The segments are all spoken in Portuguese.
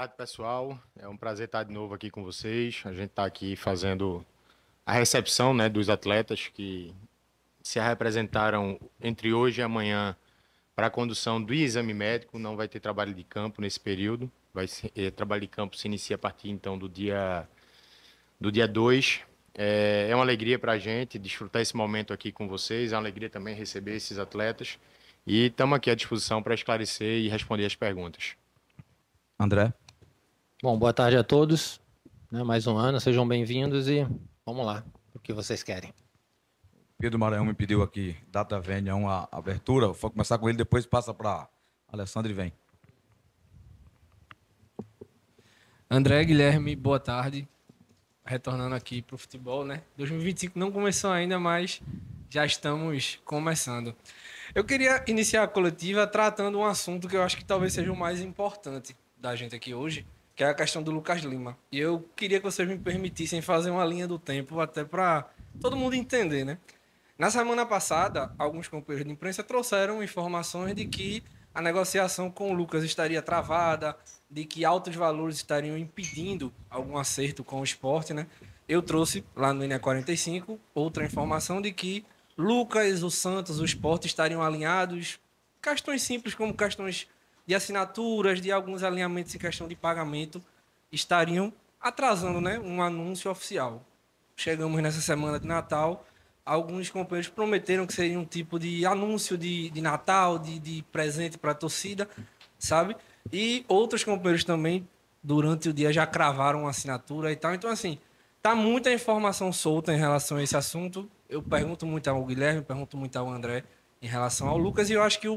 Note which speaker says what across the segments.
Speaker 1: tarde, pessoal. É um prazer estar de novo aqui com vocês. A gente está aqui fazendo a recepção, né, dos atletas que se representaram entre hoje e amanhã para a condução do exame médico. Não vai ter trabalho de campo nesse período. Trabalho de campo se inicia a partir então do dia 2. É uma alegria para a gente desfrutar esse momento aqui com vocês. É uma alegria também receber esses atletas. E estamos aqui à disposição para esclarecer e responder as perguntas.
Speaker 2: André?
Speaker 3: Bom, boa tarde a todos. Mais um ano, sejam bem-vindos e vamos lá, o que vocês querem.
Speaker 2: Pedro Maranhão me pediu aqui, data vênia, uma abertura. Vou começar com ele, depois passa para Alessandro e vem.
Speaker 4: André, Guilherme, boa tarde. Retornando aqui para o futebol, né? 2025 não começou ainda, mas já estamos começando. Eu queria iniciar a coletiva tratando um assunto que eu acho que talvez seja o mais importante da gente aqui hoje, que é a questão do Lucas Lima. E eu queria que vocês me permitissem fazer uma linha do tempo até para todo mundo entender, né? Na semana passada, alguns companheiros de imprensa trouxeram informações de que a negociação com o Lucas estaria travada, de que altos valores estariam impedindo algum acerto com o esporte, né? Eu trouxe lá no INE45 outra informação de que Lucas, o Santos, o esporte estariam alinhados. Questões simples como questões de assinaturas, de alguns alinhamentos em questão de pagamento, estariam atrasando, né, um anúncio oficial. Chegamos nessa semana de Natal, alguns companheiros prometeram que seria um tipo de anúncio de Natal, de presente para a torcida, sabe? E outros companheiros também, durante o dia, já cravaram uma assinatura e tal. Então, assim, tá muita informação solta em relação a esse assunto. Eu pergunto muito ao Guilherme, pergunto muito ao André em relação ao Lucas, e eu acho que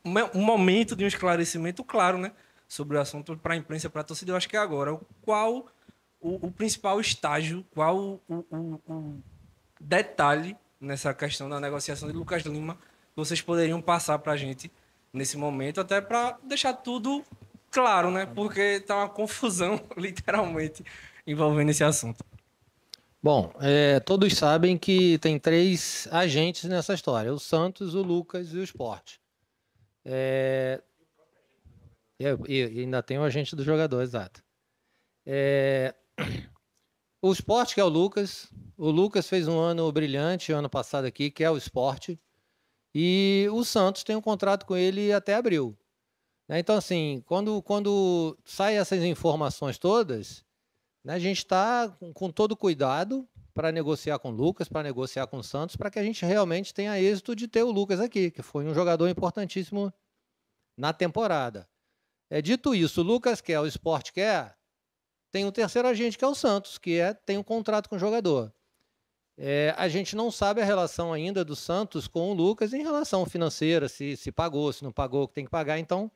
Speaker 4: um momento de um esclarecimento claro, né, sobre o assunto para a imprensa, para a torcida, eu acho que é agora. Qual o principal estágio, qual o detalhe nessa questão da negociação de Lucas Lima que vocês poderiam passar para a gente nesse momento, até para deixar tudo claro, né? Porque tá uma confusão, literalmente, envolvendo esse assunto.
Speaker 3: Bom, todos sabem que tem 3 agentes nessa história: o Santos, o Lucas e o Sport. E ainda tem o agente do jogador, exato. O Sport, que é o Lucas fez um ano brilhante ano passado aqui, que é o Sport, e o Santos tem um contrato com ele até abril. Então, assim, quando saem essas informações todas, né, a gente está com todo cuidado para negociar com o Lucas, para negociar com o Santos, para que a gente realmente tenha êxito de ter o Lucas aqui, que foi um jogador importantíssimo na temporada. Dito isso, o Lucas quer, o Sport quer, tem um terceiro agente que é o Santos, que tem um contrato com o jogador. A gente não sabe a relação ainda do Santos com o Lucas em relação financeira, se pagou, se não pagou, o que tem que pagar. Então,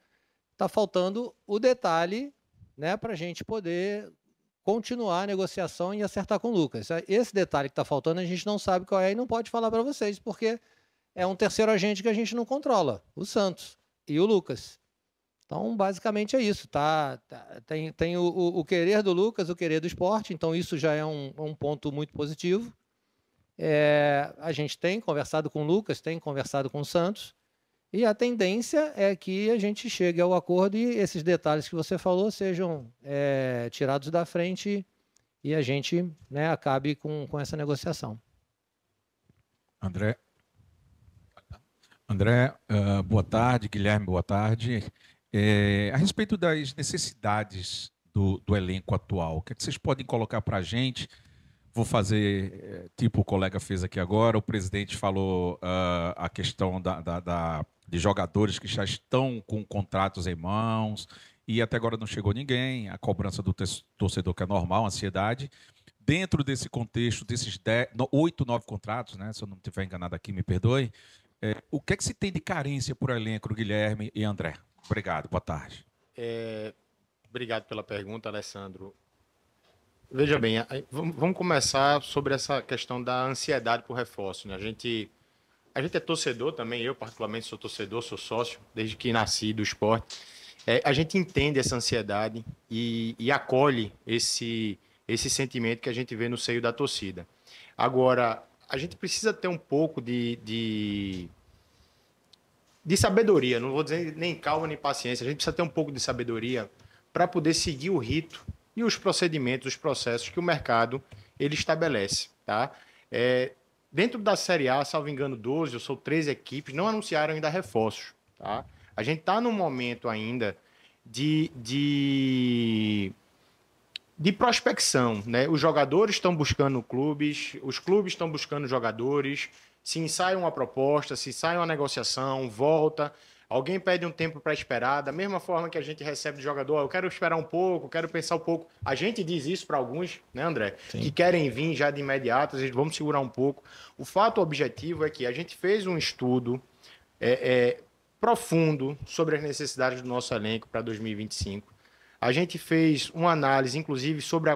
Speaker 3: está faltando o detalhe, né, para a gente poder continuar a negociação e acertar com o Lucas. Esse detalhe que está faltando, a gente não sabe qual é e não pode falar para vocês, porque é um terceiro agente que a gente não controla, o Santos e o Lucas. Então, basicamente é isso. Tem o querer do Lucas, o querer do esporte, então isso já é um ponto muito positivo. A gente tem conversado com o Lucas, tem conversado com o Santos, e a tendência é que a gente chegue ao acordo e esses detalhes que você falou sejam tirados da frente e a gente, né, acabe com essa negociação.
Speaker 2: André, boa tarde. Guilherme, boa tarde. A respeito das necessidades do elenco atual, o que é que vocês podem colocar para a gente? Vou fazer, tipo o colega fez aqui agora, o presidente falou a questão de jogadores que já estão com contratos em mãos e até agora não chegou ninguém, a cobrança do torcedor que é normal, a ansiedade. Dentro desse contexto, desses 8, 9 contratos, né, se eu não estiver enganado aqui, me perdoe, o que é que se tem de carência por elenco, Guilherme e André? Obrigado, boa tarde.
Speaker 1: Obrigado pela pergunta, Alessandro. Veja bem, vamos começar sobre essa questão da ansiedade por reforço, né? A gente é torcedor também, eu particularmente sou torcedor, sou sócio, desde que nasci do esporte. A gente entende essa ansiedade e acolhe esse sentimento que a gente vê no seio da torcida. Agora, a gente precisa ter um pouco de sabedoria, não vou dizer nem calma nem paciência, a gente precisa ter um pouco de sabedoria para poder seguir o rito e os procedimentos, os processos que o mercado ele estabelece, tá? Dentro da Série A, salvo engano, 12 ou são 13 equipes, não anunciaram ainda reforços, tá? A gente está num momento ainda de prospecção, né? Os jogadores estão buscando clubes, os clubes estão buscando jogadores, se ensaia uma proposta, se sai uma negociação, volta, alguém pede um tempo para esperar, da mesma forma que a gente recebe de jogador, eu quero esperar um pouco, quero pensar um pouco. A gente diz isso para alguns, né, André? Sim. Que querem vir já de imediato, vamos segurar um pouco. O fato objetivo é que a gente fez um estudo profundo sobre as necessidades do nosso elenco para 2025. A gente fez uma análise, inclusive, sobre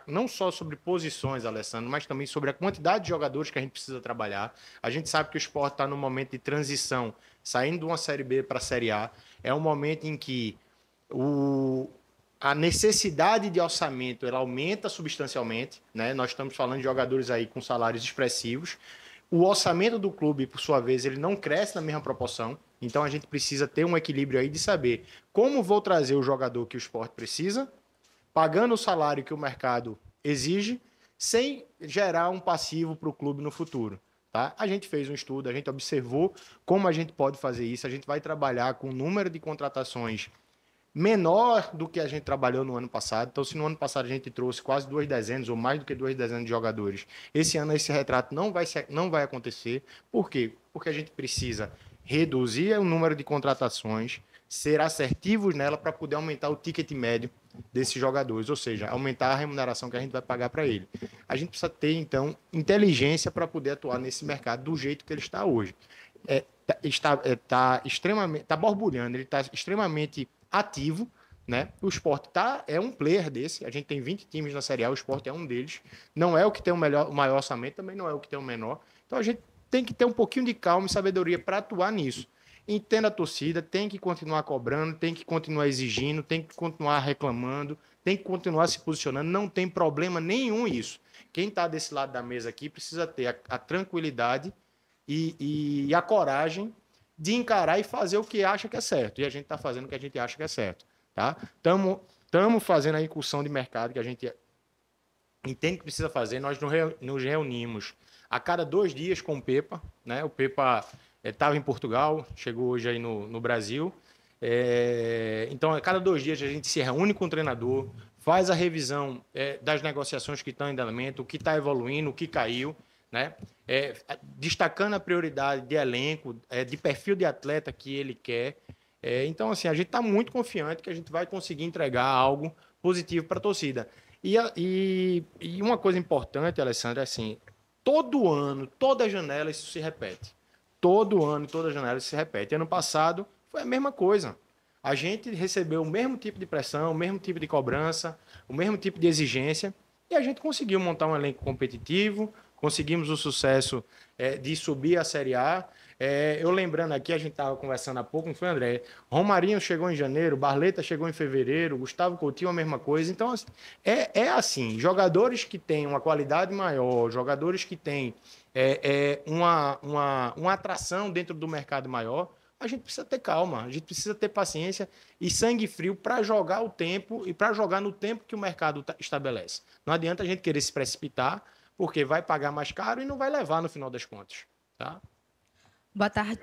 Speaker 1: não só sobre posições, Alessandro, mas também sobre a quantidade de jogadores que a gente precisa trabalhar. A gente sabe que o esporte está num momento de transição, saindo de uma Série B para a Série A. É um momento em que a necessidade de orçamento ela aumenta substancialmente, né? Nós estamos falando de jogadores aí com salários expressivos. O orçamento do clube, por sua vez, ele não cresce na mesma proporção. Então, a gente precisa ter um equilíbrio aí de saber como vou trazer o jogador que o esporte precisa, pagando o salário que o mercado exige, sem gerar um passivo para o clube no futuro. Tá? A gente fez um estudo, a gente observou como a gente pode fazer isso. A gente vai trabalhar com um número de contratações menor do que a gente trabalhou no ano passado. Então, se no ano passado a gente trouxe quase 2 dezenas ou mais do que 2 dezenas de jogadores, esse ano esse retrato não vai acontecer. Por quê? Porque a gente precisa reduzir o número de contratações, ser assertivos nela para poder aumentar o ticket médio desses jogadores, ou seja, aumentar a remuneração que a gente vai pagar para ele. A gente precisa ter, então, inteligência para poder atuar nesse mercado do jeito que ele está hoje. Está borbulhando, ele está extremamente ativo, né? O Sport é um player desse, a gente tem 20 times na Série A, o Sport é um deles, não é o que tem o maior orçamento, também não é o que tem o menor, então a gente tem que ter um pouquinho de calma e sabedoria para atuar nisso. Entenda a torcida, tem que continuar cobrando, tem que continuar exigindo, tem que continuar reclamando, tem que continuar se posicionando, não tem problema nenhum isso. Quem está desse lado da mesa aqui precisa ter a tranquilidade e a coragem de encarar e fazer o que acha que é certo. E a gente está fazendo o que a gente acha que é certo. Tá? Estamos fazendo a incursão de mercado que a gente entende que precisa fazer. Nós nos reunimos a cada 2 dias com o Pepa, né? O Pepa estava em Portugal, chegou hoje aí no Brasil. Então, a cada 2 dias a gente se reúne com o treinador, faz a revisão das negociações que estão em andamento, o que está evoluindo, o que caiu, né? Destacando a prioridade de elenco, de perfil de atleta que ele quer. Então, assim, a gente está muito confiante que a gente vai conseguir entregar algo positivo para a torcida. E uma coisa importante, Alessandro, é assim, todo ano, toda janela, isso se repete. Todo ano, toda janela, isso se repete. Ano passado, foi a mesma coisa. A gente recebeu o mesmo tipo de pressão, o mesmo tipo de cobrança, o mesmo tipo de exigência, e a gente conseguiu montar um elenco competitivo, conseguimos o sucesso de subir a Série A. Eu lembrando aqui, a gente estava conversando há pouco, não foi, André? Romarinho chegou em janeiro, Barleta chegou em fevereiro, Gustavo Coutinho a mesma coisa. Então, assim, jogadores que têm uma qualidade maior, jogadores que têm uma atração dentro do mercado maior, a gente precisa ter calma, a gente precisa ter paciência e sangue frio para jogar o tempo e para jogar no tempo que o mercado estabelece. Não adianta a gente querer se precipitar, porque vai pagar mais caro e não vai levar no final das contas. Tá?
Speaker 5: Boa tarde.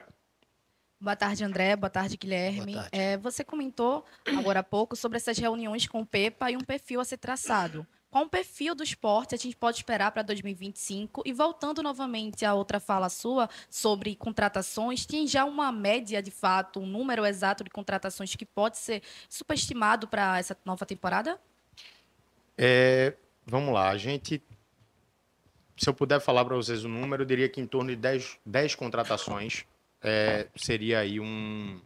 Speaker 5: Boa tarde, André. Boa tarde, Guilherme.
Speaker 3: Boa tarde.
Speaker 5: Você comentou agora há pouco sobre essas reuniões com o Pepa e um perfil a ser traçado. Qual o perfil do esporte a gente pode esperar para 2025? E voltando novamente a outra fala sua sobre contratações, tem já uma média, de fato, um número exato de contratações que pode ser superestimado para essa nova temporada?
Speaker 1: Vamos lá, se eu puder falar para vocês o número, eu diria que em torno de 10 contratações seria aí um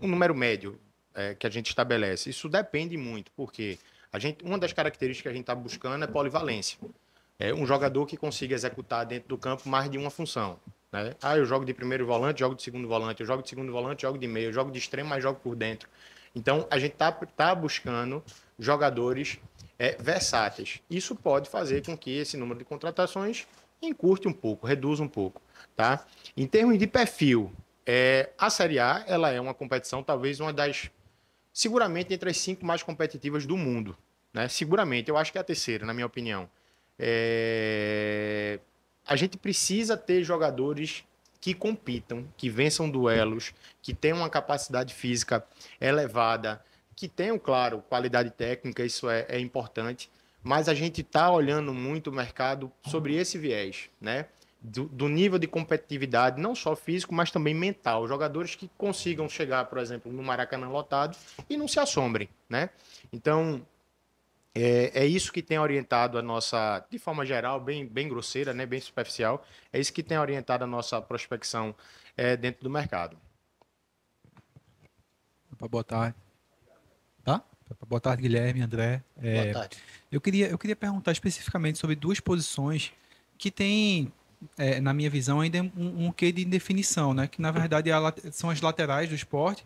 Speaker 1: número médio que a gente estabelece. Isso depende muito, porque uma das características que a gente está buscando é polivalência. É um jogador que consiga executar dentro do campo mais de uma função. Né? Eu jogo de primeiro volante, jogo de segundo volante, eu jogo de segundo volante, jogo de meio, eu jogo de extremo, mas jogo por dentro. Então, a gente está buscando jogadores versáteis. Isso pode fazer com que esse número de contratações encurte um pouco, reduza um pouco. Tá? Em termos de perfil, a Série A ela é uma competição, talvez uma das seguramente entre as 5 mais competitivas do mundo, né? Seguramente, eu acho que é a terceira, na minha opinião. A gente precisa ter jogadores que compitam, que vençam duelos, que tenham uma capacidade física elevada, que tenham, claro, qualidade técnica, isso é importante, mas a gente está olhando muito o mercado sobre esse viés, né? Do nível de competitividade, não só físico, mas também mental. Jogadores que consigam chegar, por exemplo, no Maracanã lotado e não se assombrem, né? Então, é isso que tem orientado a nossa, de forma geral, bem grosseira, né? Bem superficial, é isso que tem orientado a nossa prospecção dentro do mercado.
Speaker 6: Boa tarde. Tá? Boa tarde, Guilherme, André.
Speaker 3: Boa tarde.
Speaker 6: Eu queria perguntar especificamente sobre duas posições que têm, na minha visão, ainda um quê de indefinição, né? Que, na verdade, são as laterais do Sport,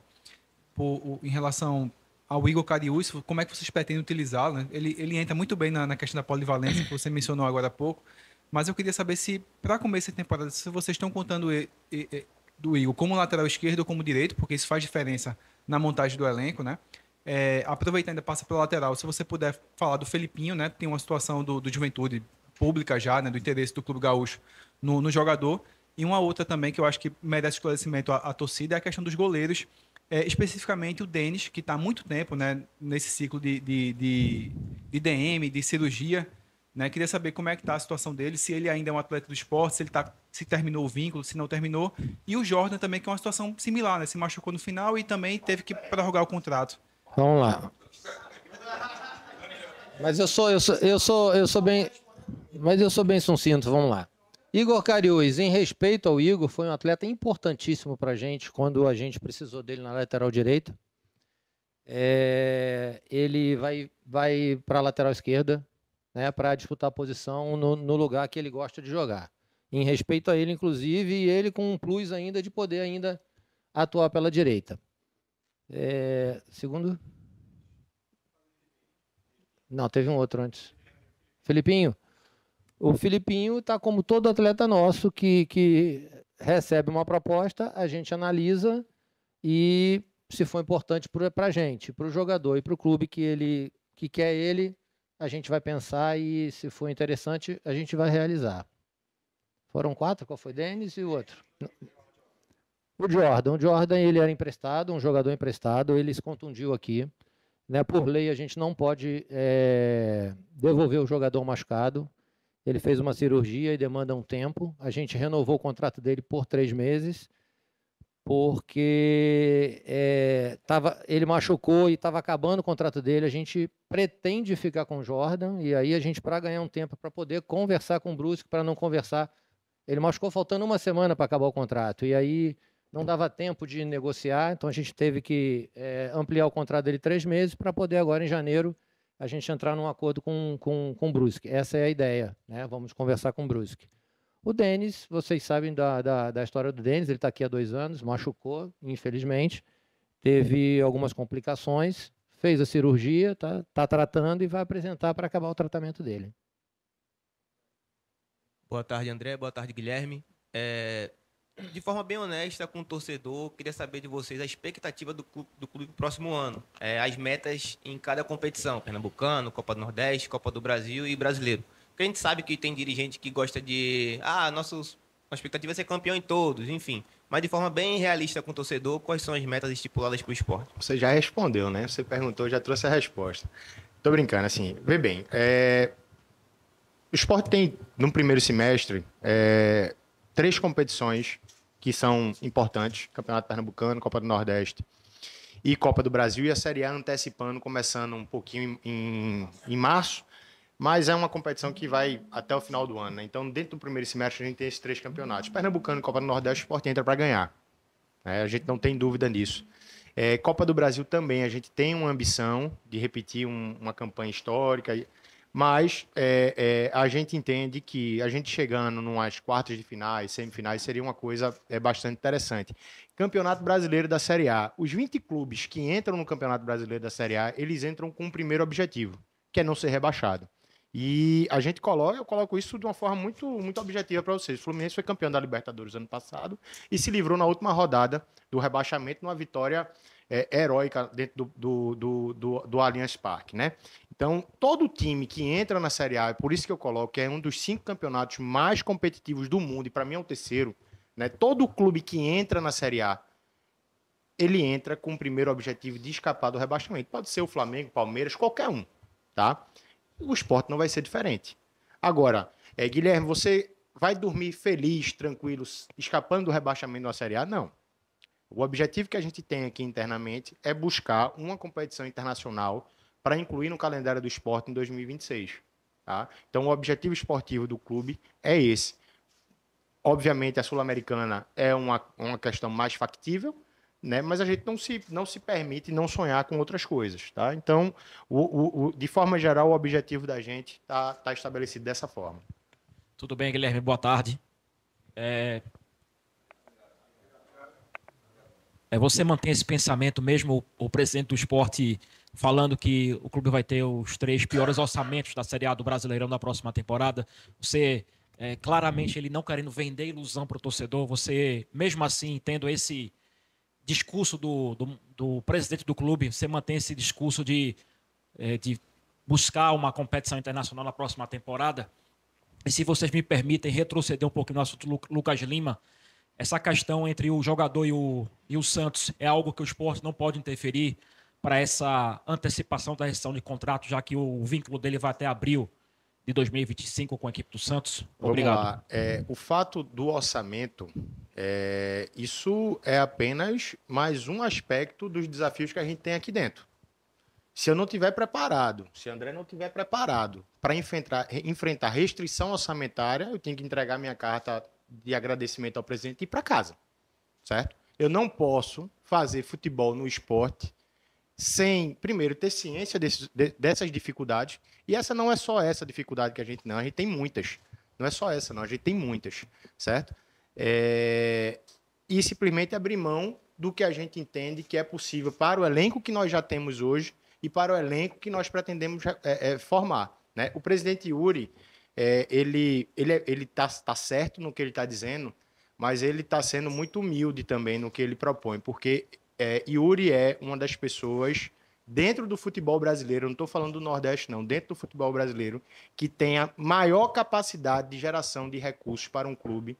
Speaker 6: em relação ao Igor Cariús, como é que vocês pretendem utilizá-lo, né? Ele entra muito bem na questão da polivalência, que você mencionou agora há pouco, mas eu queria saber se, para começo de temporada, se vocês estão contando do Igor como lateral esquerdo ou como direito, porque isso faz diferença na montagem do elenco, né? Aproveitando, ainda passa pela lateral, se você puder falar do Felipinho, né? Tem uma situação do Juventude pública já, né? Do interesse do Clube Gaúcho no jogador. E uma outra também que eu acho que merece esclarecimento à torcida é a questão dos goleiros, especificamente o Denis, que está há muito tempo, né, nesse ciclo de DM, de cirurgia. Né? Queria saber como é que está a situação dele, se ele ainda é um atleta do esporte, se terminou o vínculo, se não terminou. E o Jordan também, que é uma situação similar, né? Se machucou no final e também teve que prorrogar o contrato.
Speaker 3: Vamos lá. Mas eu sou bem sucinto, vamos lá. Igor Cariús, em respeito ao Igor, foi um atleta importantíssimo para a gente quando a gente precisou dele na lateral direita. Ele vai para a lateral esquerda, né, para disputar a posição no lugar que ele gosta de jogar. Em respeito a ele, inclusive, e ele com um plus ainda de poder ainda atuar pela direita. Segundo? Não, teve um outro antes. Felipinho. O Felipinho está como todo atleta nosso que recebe uma proposta, a gente analisa e, se for importante para a gente, para o jogador e para o clube que quer ele, a gente vai pensar e, se for interessante, a gente vai realizar. Foram 4? Qual foi? Denis e o outro? O Jordan, ele era emprestado, um jogador emprestado, ele se contundiu aqui. Né? Por lei, a gente não pode devolver o jogador machucado. Ele fez uma cirurgia e demanda um tempo. A gente renovou o contrato dele por 3 meses, porque ele machucou e estava acabando o contrato dele. A gente pretende ficar com o Jordan, e aí a gente, para ganhar um tempo, para poder conversar com o Brusque, para não conversar. Ele machucou faltando 1 semana para acabar o contrato, e aí não dava tempo de negociar, então a gente teve que ampliar o contrato dele 3 meses, para poder agora, em janeiro, a gente entrar num acordo com o Brusque. Essa é a ideia, né? Vamos conversar com o Brusque. O Denis, vocês sabem da história do Denis, ele está aqui há 2 anos, machucou, infelizmente, teve algumas complicações, fez a cirurgia, tá tratando e vai apresentar para acabar o tratamento dele.
Speaker 7: Boa tarde, André. Boa tarde, Guilherme. De forma bem honesta com o torcedor, queria saber de vocês a expectativa do clube pro próximo ano. As metas em cada competição, Pernambucano, Copa do Nordeste, Copa do Brasil e Brasileiro. Porque a gente sabe que tem dirigente que gosta de... nossa expectativa é ser campeão em todos, enfim. Mas de forma bem realista com o torcedor, quais são as metas estipuladas para o esporte?
Speaker 1: Você já respondeu, né? Você perguntou, já trouxe a resposta. Tô brincando, assim, vê bem. O esporte tem, no primeiro semestre, 3 competições que são importantes: Campeonato Pernambucano, Copa do Nordeste e Copa do Brasil, e a Série A antecipando, começando um pouquinho em março, mas é uma competição que vai até o final do ano, né? Então, dentro do primeiro semestre, a gente tem esses 3 campeonatos. Pernambucano e Copa do Nordeste, o Sport entra para ganhar. A gente não tem dúvida nisso. Copa do Brasil também, a gente tem uma ambição de repetir uma campanha histórica, mas a gente entende que a gente chegando numas quartas de finais, semifinais, seria uma coisa bastante interessante. Campeonato Brasileiro da Série A. Os 20 clubes que entram no Campeonato Brasileiro da Série A, eles entram com um primeiro objetivo, que é não ser rebaixado. E eu coloco isso de uma forma muito, muito objetiva para vocês. O Fluminense foi campeão da Libertadores ano passado e se livrou na última rodada do rebaixamento numa vitória heróica dentro do Allianz Parque, né? Então, todo time que entra na Série A, é por isso que eu coloco que é um dos 5 campeonatos mais competitivos do mundo, e para mim é o terceiro, né? Todo clube que entra na Série A, ele entra com o primeiro objetivo de escapar do rebaixamento. Pode ser o Flamengo, Palmeiras, qualquer um, tá? O Sport não vai ser diferente. Agora, Guilherme, você vai dormir feliz, tranquilo, escapando do rebaixamento da Série A? Não. O objetivo que a gente tem aqui internamente é buscar uma competição internacional para incluir no calendário do Sport em 2026. Tá? Então, o objetivo esportivo do clube é esse. Obviamente, a Sul-Americana é uma questão mais factível, né? Mas a gente não se permite não sonhar com outras coisas. Tá? Então, de forma geral, o objetivo da gente está estabelecido dessa forma.
Speaker 8: Tudo bem, Guilherme? Boa tarde. Você mantém esse pensamento mesmo, o presidente do Sport falando que o clube vai ter os 3 piores orçamentos da Série A do Brasileirão na próxima temporada? Você, claramente, ele não querendo vender ilusão para o torcedor, você, mesmo assim, tendo esse discurso do presidente do clube, você mantém esse discurso de buscar uma competição internacional na próxima temporada? E se vocês me permitem retroceder um pouquinho no assunto Lucas Lima, essa questão entre o jogador e o Santos é algo que o Sport não pode interferir para essa antecipação da rescisão de contrato, já que o vínculo dele vai até abril de 2025 com a equipe do Santos? Obrigado.
Speaker 1: Vamos lá. O fato do orçamento, isso é apenas mais um aspecto dos desafios que a gente tem aqui dentro. Se eu não estiver preparado, se André não estiver preparado para enfrentar restrição orçamentária, eu tenho que entregar minha carta de agradecimento ao presidente e ir para casa, certo? Eu não posso fazer futebol no esporte sem, primeiro, ter ciência dessas dificuldades. E essa não é só essa dificuldade que a gente tem muitas. Não é só essa, não, a gente tem muitas, certo? E simplesmente abrir mão do que a gente entende que é possível para o elenco que nós já temos hoje e para o elenco que nós pretendemos formar, né? O presidente Yuri, ele tá certo no que ele está dizendo, mas ele está sendo muito humilde também no que ele propõe, porque Yuri é uma das pessoas dentro do futebol brasileiro, eu não estou falando do Nordeste não, dentro do futebol brasileiro, que tem a maior capacidade de geração de recursos para um clube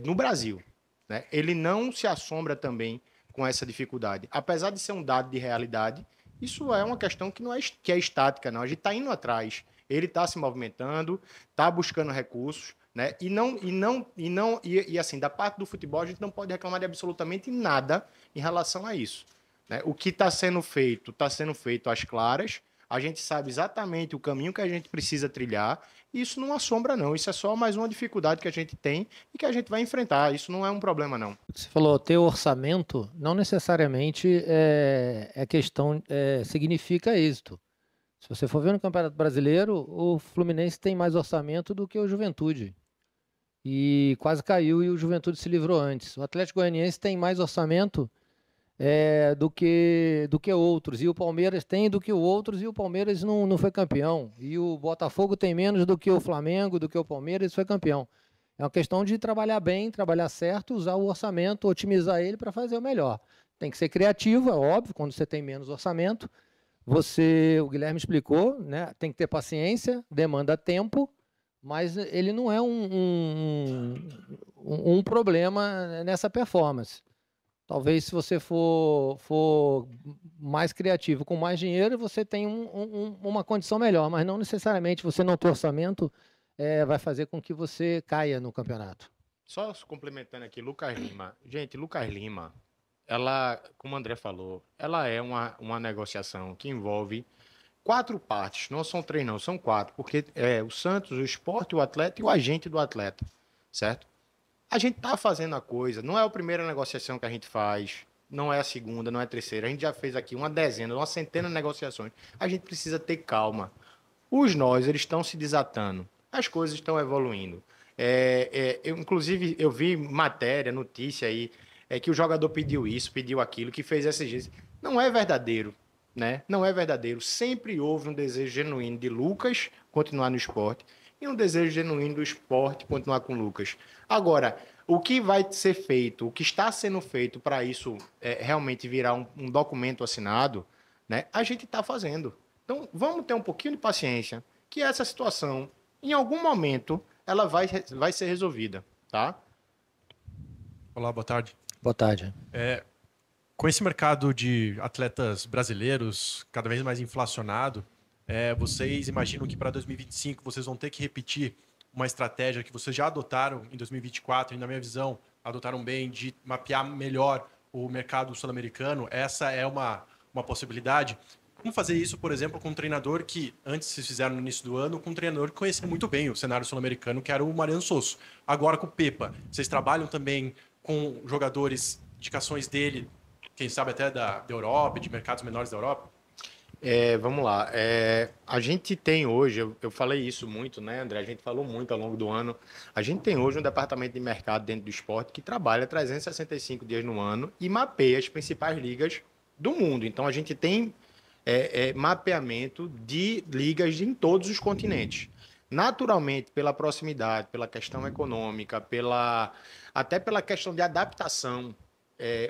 Speaker 1: no Brasil, né? Ele não se assombra também com essa dificuldade, apesar de ser um dado de realidade. Isso é uma questão que não é estática, não. A gente está indo atrás. Ele está se movimentando, está buscando recursos, né? E assim, da parte do futebol, a gente não pode reclamar de absolutamente nada em relação a isso, né? O que está sendo feito às claras. A gente sabe exatamente o caminho que a gente precisa trilhar. E isso não assombra, não. Isso é só mais uma dificuldade que a gente tem e que a gente vai enfrentar. Isso não é um problema, não.
Speaker 3: Você falou ter orçamento, não necessariamente significa êxito. Se você for ver no Campeonato Brasileiro, o Fluminense tem mais orçamento do que o Juventude. E quase caiu e o Juventude se livrou antes. O Atlético Goianiense tem mais orçamento do que outros. E o Palmeiras tem do que outros e o Palmeiras não foi campeão. E o Botafogo tem menos do que o Flamengo, do que o Palmeiras e foi campeão. É uma questão de trabalhar bem, trabalhar certo, usar o orçamento, otimizar ele para fazer o melhor. Tem que ser criativo, é óbvio, quando você tem menos orçamento. O Guilherme explicou, né? Tem que ter paciência, demanda tempo, mas ele não é um problema nessa performance. Talvez se você for mais criativo, com mais dinheiro, você tem uma condição melhor, mas não necessariamente você não ter orçamento vai fazer com que você caia no campeonato.
Speaker 1: Só complementando aqui, Lucas Lima. Gente, Lucas Lima, ela, como o André falou, ela é uma negociação que envolve 4 partes. Não são 3, não, são 4. Porque o Santos, o Sport, o atleta e o agente do atleta, certo? A gente está fazendo a coisa, não é a primeira negociação que a gente faz, não é a segunda, não é a terceira. A gente já fez aqui uma dezena, uma centena de negociações. A gente precisa ter calma. Os nós, eles estão se desatando. As coisas estão evoluindo. Inclusive, eu vi matéria, notícia aí, que o jogador pediu isso, pediu aquilo, que fez essa gente. Não é verdadeiro, né? Não é verdadeiro. Sempre houve um desejo genuíno de Lucas continuar no esporte e um desejo genuíno do esporte continuar com o Lucas. Agora, O que vai ser feito, o que está sendo feito para isso realmente virar um documento assinado, né, a gente está fazendo. Então, vamos ter um pouquinho de paciência, que essa situação, em algum momento, ela vai ser resolvida, tá?
Speaker 9: Olá, boa tarde.
Speaker 3: Boa tarde.
Speaker 9: Com esse mercado de atletas brasileiros cada vez mais inflacionado, vocês imaginam que para 2025 vocês vão ter que repetir uma estratégia que vocês já adotaram em 2024 e, na minha visão, adotaram bem, de mapear melhor o mercado sul-americano? Essa é uma possibilidade. Como fazer isso, por exemplo, com um treinador que antes se fizeram no início do ano, com um treinador que conhecia muito bem o cenário sul-americano, que era o Mariano Sosso. Agora com o Pepa, vocês trabalham também com jogadores, indicações dele, quem sabe até da Europa, de mercados menores da Europa?
Speaker 1: Vamos lá. A gente tem hoje, eu falei isso muito, né, André? A gente falou muito ao longo do ano. A gente tem hoje um departamento de mercado dentro do esporte que trabalha 365 dias no ano e mapeia as principais ligas do mundo. Então, a gente tem mapeamento de ligas em todos os continentes. Naturalmente, pela proximidade, pela questão econômica, até pela questão de adaptação,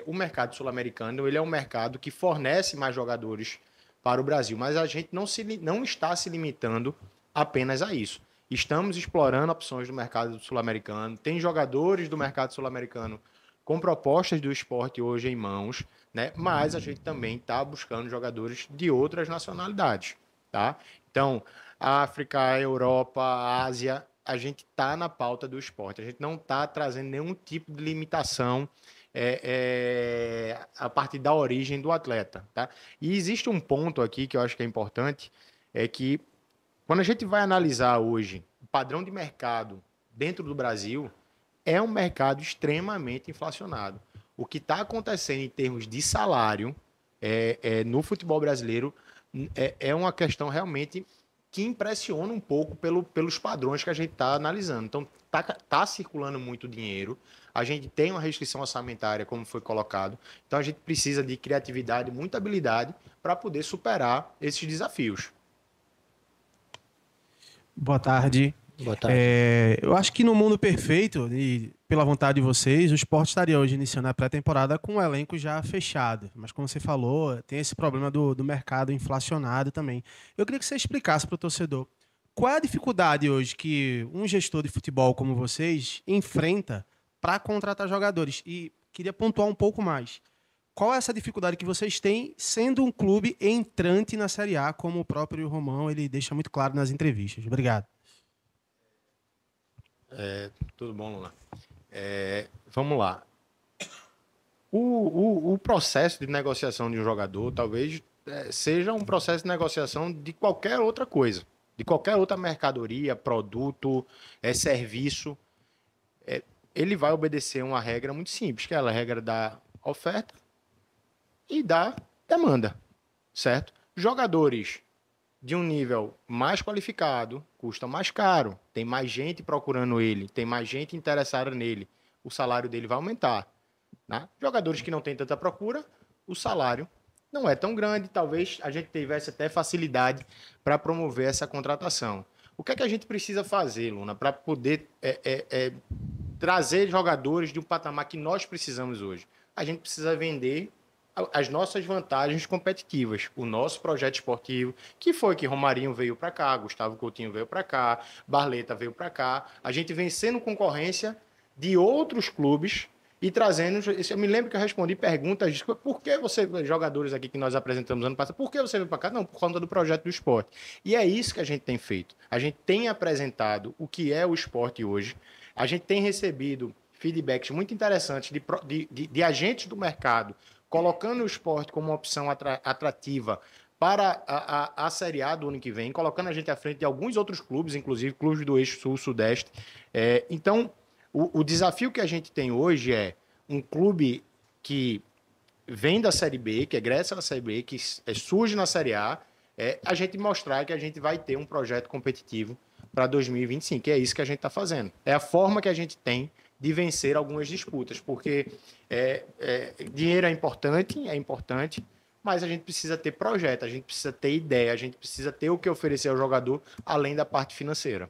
Speaker 1: o mercado sul-americano ele é um mercado que fornece mais jogadores para o Brasil, mas a gente não está se limitando apenas a isso. Estamos explorando opções do mercado sul-americano, tem jogadores do mercado sul-americano com propostas do esporte hoje em mãos, né? Mas a gente também está buscando jogadores de outras nacionalidades, tá? Então, África, Europa, Ásia, a gente está na pauta do esporte, a gente não está trazendo nenhum tipo de limitação a partir da origem do atleta, tá? E existe um ponto aqui que eu acho que é importante, é que quando a gente vai analisar hoje o padrão de mercado dentro do Brasil, é um mercado extremamente inflacionado. O que está acontecendo em termos de salário no futebol brasileiro é uma questão realmente que impressiona um pouco pelos padrões que a gente está analisando. Então, tá circulando muito dinheiro, a gente tem uma restrição orçamentária, como foi colocado, então a gente precisa de criatividade, muita habilidade para poder superar esses desafios.
Speaker 10: Boa tarde.
Speaker 3: Boa tarde.
Speaker 10: Eu acho que no mundo perfeito, e pela vontade de vocês, o Sport estaria hoje iniciando a pré-temporada com o elenco já fechado. Mas como você falou, tem esse problema do mercado inflacionado também. Eu queria que você explicasse para o torcedor qual é a dificuldade hoje que um gestor de futebol como vocês enfrenta para contratar jogadores. E queria pontuar um pouco mais. Qual é essa dificuldade que vocês têm sendo um clube entrante na Série A, como o próprio Romão ele deixa muito claro nas entrevistas? Obrigado.
Speaker 1: Tudo bom, Luna? Vamos lá. O processo de negociação de um jogador talvez seja um processo de negociação de qualquer outra coisa, de qualquer outra mercadoria, produto, serviço. Ele vai obedecer uma regra muito simples, que é a regra da oferta e da demanda, certo? Jogadores de um nível mais qualificado, custa mais caro, tem mais gente procurando ele, tem mais gente interessada nele, o salário dele vai aumentar, né? Jogadores que não têm tanta procura, o salário não é tão grande, talvez a gente tivesse até facilidade para promover essa contratação. O que é que a gente precisa fazer, Luna, para poder trazer jogadores de um patamar que nós precisamos hoje? A gente precisa vender as nossas vantagens competitivas, o nosso projeto esportivo, que foi que Romarinho veio para cá, Gustavo Coutinho veio para cá, Barleta veio para cá, a gente vencendo concorrência de outros clubes e trazendo... Eu me lembro que eu respondi perguntas de por que você, jogadores aqui que nós apresentamos ano passado, por que você veio para cá? Não, por conta do projeto do esporte. E é isso que a gente tem feito. A gente tem apresentado o que é o esporte hoje, a gente tem recebido feedbacks muito interessantes de agentes do mercado, colocando o esporte como uma opção atrativa para a Série A do ano que vem, colocando a gente à frente de alguns outros clubes, inclusive clubes do eixo sul-sudeste. Então, o desafio que a gente tem hoje é um clube que vem da Série B, que egressa da Série B, que surge na Série A, a gente mostrar que a gente vai ter um projeto competitivo para 2025, que é isso que a gente está fazendo. É a forma que a gente tem de vencer algumas disputas, porque dinheiro é importante, mas a gente precisa ter projeto, a gente precisa ter ideia, a gente precisa ter o que oferecer ao jogador, além da parte financeira.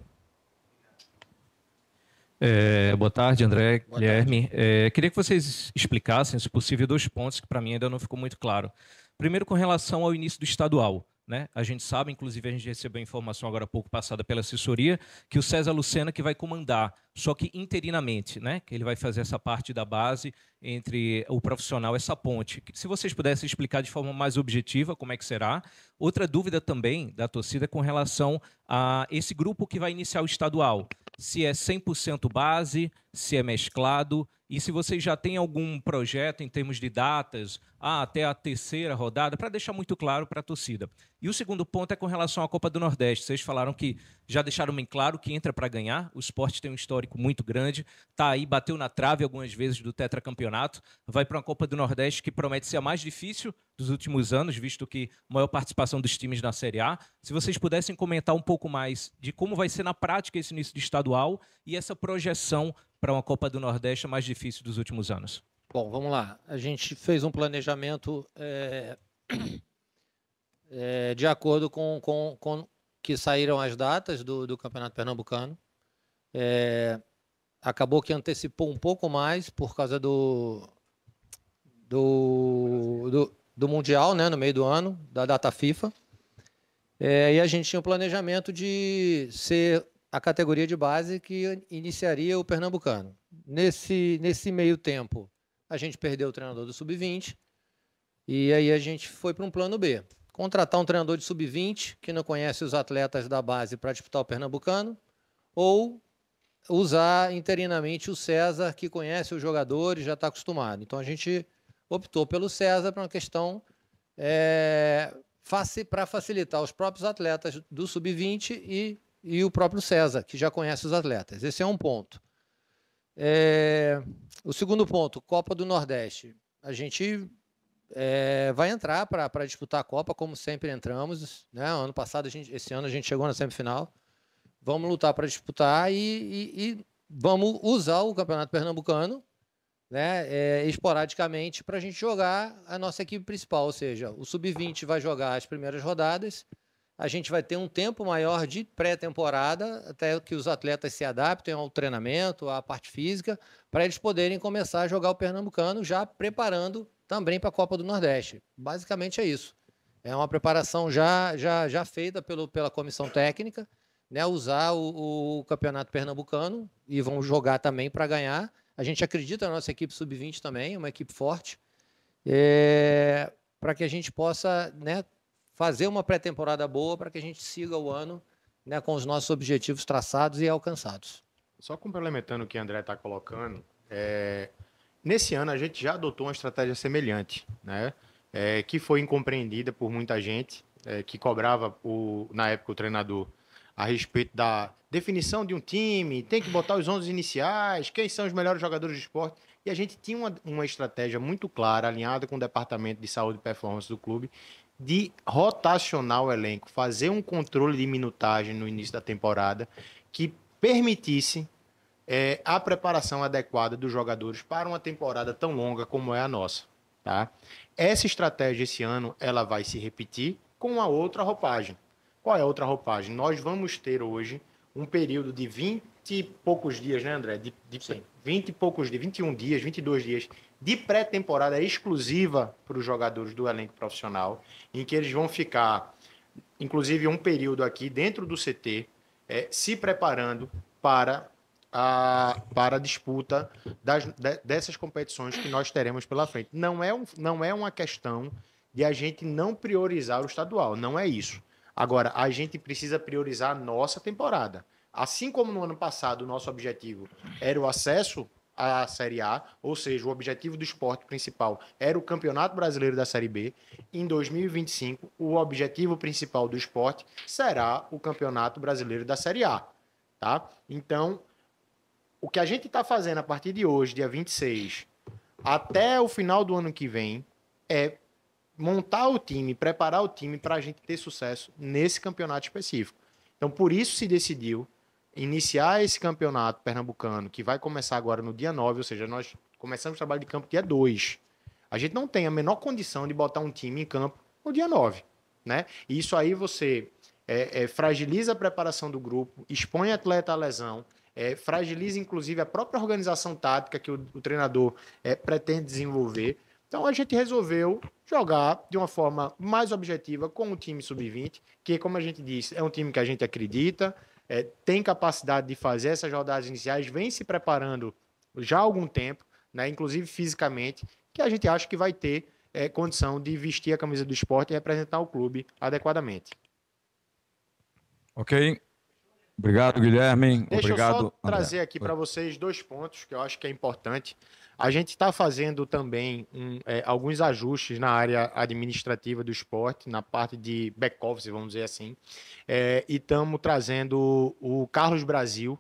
Speaker 11: Boa tarde, André,
Speaker 3: Boa
Speaker 11: Guilherme. Queria que vocês explicassem, se possível, 2 pontos que para mim ainda não ficou muito claro. Primeiro, com relação ao início do estadual, né? A gente sabe, inclusive a gente recebeu a informação agora há pouco passada pela assessoria, que o César Lucena que vai comandar, só que interinamente, né? Que ele vai fazer essa parte da base entre o profissional, essa ponte. Se vocês pudessem explicar de forma mais objetiva como é que será. Outra dúvida também da torcida é com relação a esse grupo que vai iniciar o estadual. Se é 100% base, se é mesclado, e se vocês já têm algum projeto em termos de datas, até a 3ª rodada, para deixar muito claro para a torcida. E o segundo ponto é com relação à Copa do Nordeste. Vocês falaram que já deixaram bem claro que entra para ganhar, o Sport tem um histórico muito grande, tá aí, bateu na trave algumas vezes do tetracampeonato, vai para uma Copa do Nordeste que promete ser a mais difícil dos últimos anos, visto que a maior participação dos times na Série A. Se vocês pudessem comentar um pouco mais de como vai ser na prática esse início de estadual e essa projeção para uma Copa do Nordeste a mais difícil dos últimos anos.
Speaker 3: Bom, vamos lá. A gente fez um planejamento de acordo com que saíram as datas do Campeonato Pernambucano. Acabou que antecipou um pouco mais por causa do Mundial, né, no meio do ano, da data FIFA. E a gente tinha o planejamento de ser a categoria de base que iniciaria o Pernambucano. Nesse meio tempo, a gente perdeu o treinador do Sub-20 e aí a gente foi para um plano B. Contratar um treinador de Sub-20 que não conhece os atletas da base para disputar o Pernambucano ou usar interinamente o César, que conhece os jogadores, já está acostumado. Então a gente optou pelo César para uma questão para facilitar os próprios atletas do Sub-20 e o próprio César, que já conhece os atletas. Esse é um ponto. O segundo ponto, Copa do Nordeste. A gente vai entrar para disputar a Copa, como sempre entramos, né? Ano passado, esse ano a gente chegou na semifinal. Vamos lutar para disputar e vamos usar o Campeonato Pernambucano, né, esporadicamente para a gente jogar a nossa equipe principal. Ou seja, o Sub-20 vai jogar as primeiras rodadas, a gente vai ter um tempo maior de pré-temporada, até que os atletas se adaptem ao treinamento, à parte física, para eles poderem começar a jogar o Pernambucano, já preparando também para a Copa do Nordeste. Basicamente é isso. É uma preparação já feita pela comissão técnica, né, usar o Campeonato Pernambucano e vão jogar também para ganhar. A gente acredita na nossa equipe Sub-20 também, uma equipe forte, para que a gente possa, né, fazer uma pré-temporada boa para que a gente siga o ano, né, com os nossos objetivos traçados e alcançados.
Speaker 1: Só complementando o que o André está colocando, nesse ano a gente já adotou uma estratégia semelhante, né, que foi incompreendida por muita gente, que cobrava, na época, o treinador a respeito da definição de um time, tem que botar os 11 iniciais, quem são os melhores jogadores do esporte. E a gente tinha uma estratégia muito clara, alinhada com o Departamento de Saúde e Performance do clube, de rotacionar o elenco, fazer um controle de minutagem no início da temporada que permitisse a preparação adequada dos jogadores para uma temporada tão longa como é a nossa. Tá? Essa estratégia esse ano ela vai se repetir com uma outra roupagem. Qual é a outra roupagem? Nós vamos ter hoje um período de 20 e poucos dias, né, André? De 20 e poucos dias, 21 dias, 22 dias de pré-temporada exclusiva para os jogadores do elenco profissional, em que eles vão ficar, inclusive, um período aqui dentro do CT, se preparando para a disputa dessas competições que nós teremos pela frente. Não é uma questão de a gente não priorizar o estadual, não é isso. Agora, a gente precisa priorizar a nossa temporada. Assim como no ano passado o nosso objetivo era o acesso à Série A, ou seja, o objetivo do esporte principal era o Campeonato Brasileiro da Série B, em 2025 o objetivo principal do esporte será o Campeonato Brasileiro da Série A. Tá? Então, o que a gente está fazendo a partir de hoje, dia 26, até o final do ano que vem, é montar o time, preparar o time para a gente ter sucesso nesse campeonato específico. Então, por isso se decidiu iniciar esse campeonato pernambucano, que vai começar agora no dia 9, ou seja, nós começamos o trabalho de campo dia 2. A gente não tem a menor condição de botar um time em campo no dia 9. Né? E isso aí você fragiliza a preparação do grupo, expõe atleta à lesão, fragiliza inclusive a própria organização tática que o treinador pretende desenvolver. Então a gente resolveu jogar de uma forma mais objetiva com o time sub-20, que, como a gente disse, é um time que a gente acredita, tem capacidade de fazer essas rodadas iniciais, vem se preparando já há algum tempo, né, inclusive fisicamente, que a gente acha que vai ter condição de vestir a camisa do Sport e representar o clube adequadamente.
Speaker 12: Ok. Obrigado, Guilherme.
Speaker 1: Deixa
Speaker 12: Obrigado,
Speaker 1: eu só
Speaker 12: André.
Speaker 1: trazer aqui para vocês 2 pontos que eu acho que é importante. A gente está fazendo também alguns ajustes na área administrativa do esporte, na parte de back-office, vamos dizer assim, e estamos trazendo o Carlos Brasil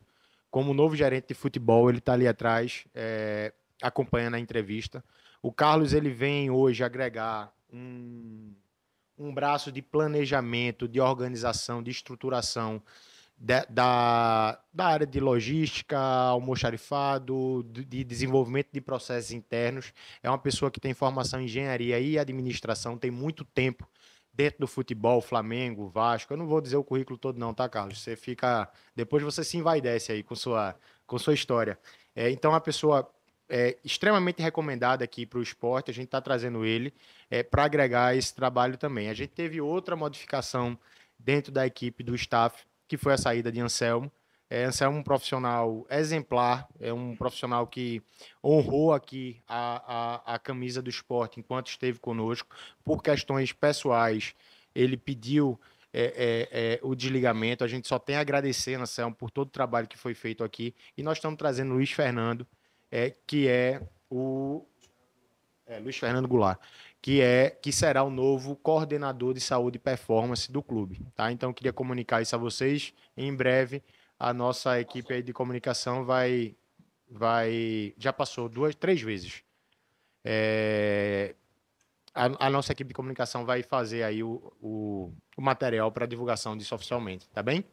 Speaker 1: como novo gerente de futebol. Ele está ali atrás, acompanhando a entrevista. O Carlos ele vem hoje agregar um braço de planejamento, de organização, de estruturação da área de logística, almoxarifado, de desenvolvimento de processos internos. É uma pessoa que tem formação em engenharia e administração, tem muito tempo dentro do futebol, Flamengo, Vasco. Eu não vou dizer o currículo todo não, tá, Carlos? Você fica... Depois você se envaidece aí com sua história. Então, é uma pessoa extremamente recomendada aqui para o esporte. A gente está trazendo ele para agregar esse trabalho também. A gente teve outra modificação dentro da equipe do staff, que foi a saída de Anselmo. Anselmo é um profissional exemplar, é um profissional que honrou aqui a camisa do esporte enquanto esteve conosco. Por questões pessoais, ele pediu o desligamento. A gente só tem a agradecer, Anselmo, por todo o trabalho que foi feito aqui. E nós estamos trazendo o Luiz Fernando, que é o Luiz Fernando Goulart, que será o novo coordenador de saúde e performance do clube. Tá? Então, eu queria comunicar isso a vocês. Em breve, a nossa equipe aí de comunicação já passou 2, 3 vezes. A nossa equipe de comunicação vai fazer aí o material para divulgação disso oficialmente. Tá bem?